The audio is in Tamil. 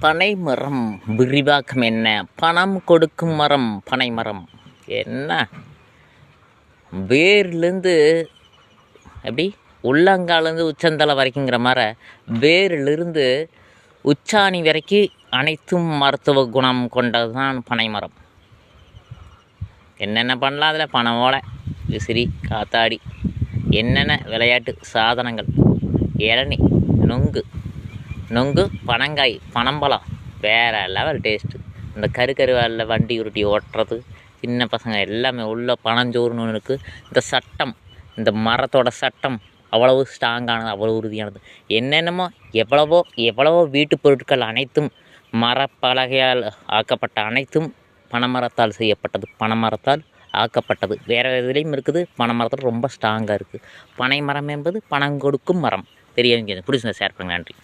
பனைமரம் விரிவாக்கம் என்ன? பணம் கொடுக்கும் மரம் பனைமரம். என்ன வேர்லேருந்து எப்படி உள்ளங்காலேருந்து உச்சந்தலை வரைக்குங்கிற மாதிரி வேர்லேருந்து உச்சாணி வரைக்கும் அனைத்தும் மருத்துவ குணம் கொண்டது தான் பனைமரம். என்னென்ன பண்ணலாம் அதில்? பனை ஓலை, விசிறி, காத்தாடி, என்னென்ன விளையாட்டு சாதனங்கள், இளநி, நொங்கு, பனங்காய், பனம்பழம், வேறு லெவல் டேஸ்ட்டு. இந்த கருவாலில் வண்டி உருட்டி ஓட்டுறது, சின்ன பசங்க எல்லாமே உள்ள பனஞ்சோறுன்னு ஒன்று இருக்குது. இந்த சட்டம், இந்த மரத்தோட சட்டம் அவ்வளவு ஸ்ட்ராங்கானது, அவ்வளோ உறுதியானது. என்னென்னமோ எவ்வளவோ வீட்டு பொருட்கள் அனைத்தும் மரப்பலகையால் ஆக்கப்பட்ட அனைத்தும் பனைமரத்தால் செய்யப்பட்டது, பனைமரத்தால் ஆக்கப்பட்டது. வேறு இதுலேயும் இருக்குது. பனைமரத்தில் ரொம்ப ஸ்ட்ராங்காக இருக்குது. பனைமரம் என்பது பணம் கொடுக்கும் மரம். பெரியவங்க பிடிச்சிருந்தா ஷேர் பண்ணுங்கள். நன்றி.